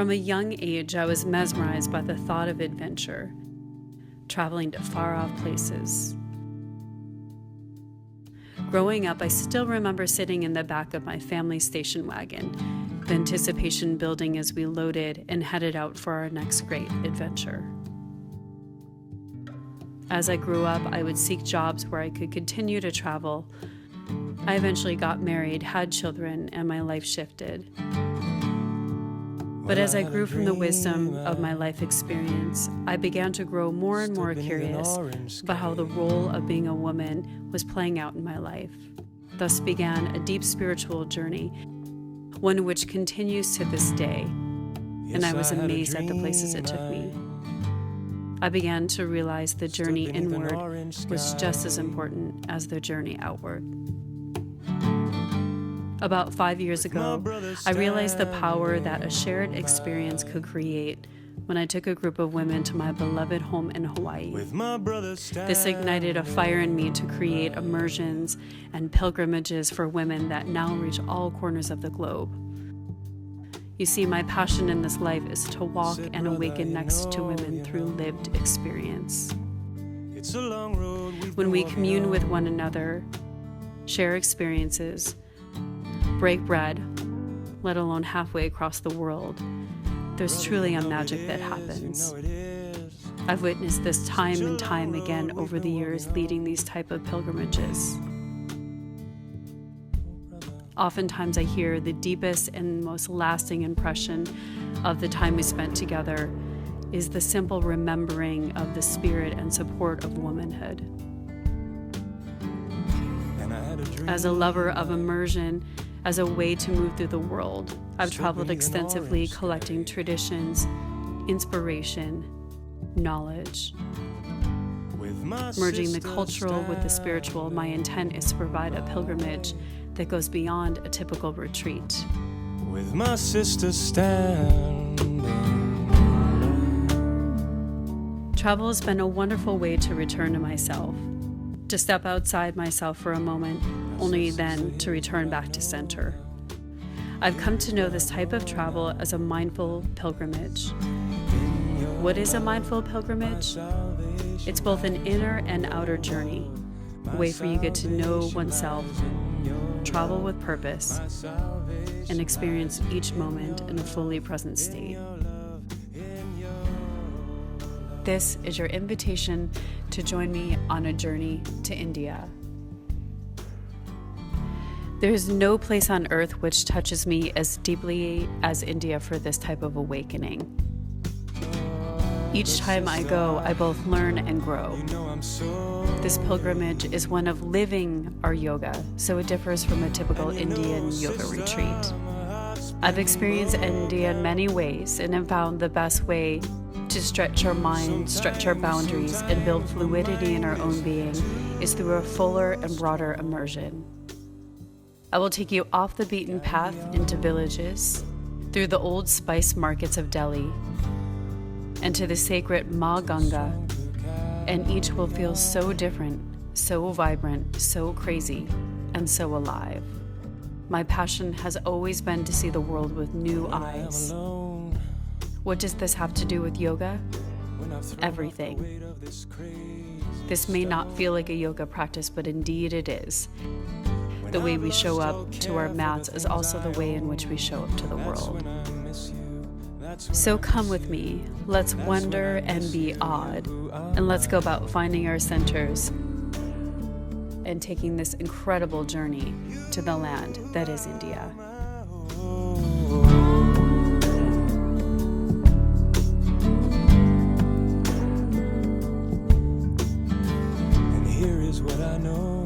From a young age, I was mesmerized by the thought of adventure, traveling to far-off places. Growing up, I still remember sitting in the back of my family's station wagon, the anticipation building as we loaded and headed out for our next great adventure. As I grew up, I would seek jobs where I could continue to travel. I eventually got married, had children, and my life shifted. But as I grew from the wisdom of my life experience, I began to grow more and more curious about how the role of being a woman was playing out in my life. Thus began a deep spiritual journey, one which continues to this day, and I was amazed at the places it took me. I began to realize the journey inward was just as important as the journey outward. About 5 years ago, I realized the power that a shared experience could create when I took a group of women to my beloved home in Hawaii. This ignited a fire in me to create immersions and pilgrimages for women that now reach all corners of the globe. You see, my passion in this life is to walk and awaken next to women through lived experience. When we commune with one another, share experiences, break bread, let alone halfway across the world, there's truly a magic that happens. I've witnessed this time and time again over the years leading these type of pilgrimages. Oftentimes I hear the deepest and most lasting impression of the time we spent together is the simple remembering of the spirit and support of womanhood. As a lover of immersion, as a way to move through the world, I've traveled extensively collecting traditions, inspiration, knowledge. Merging the cultural with the spiritual, my intent is to provide a pilgrimage that goes beyond a typical retreat. With my sister standing. Travel has been a wonderful way to return to myself, to step outside myself for a moment, only then to return back to center. I've come to know this type of travel as a mindful pilgrimage. What is a mindful pilgrimage? It's both an inner and outer journey, a way for you to get to know oneself, travel with purpose, and experience each moment in a fully present state. This is your invitation to join me on a journey to India. There is no place on earth which touches me as deeply as India for this type of awakening. Each time I go, I both learn and grow. This pilgrimage is one of living our yoga, so it differs from a typical Indian yoga retreat. I've experienced India in many ways and have found the best way to stretch our mind, stretch our boundaries, and build fluidity in our own being is through a fuller and broader immersion. I will take you off the beaten path into villages, through the old spice markets of Delhi, and to the sacred Ma Ganga, and each will feel so different, so vibrant, so crazy, and so alive. My passion has always been to see the world with new eyes. What does this have to do with yoga? Everything. This may not feel like a yoga practice, but indeed it is. The way we show up to our mats is also the way in which we show up to the world. So come with me, let's wonder and be awed, and let's go about finding our centers and taking this incredible journey to the land that is India. And here is what I know.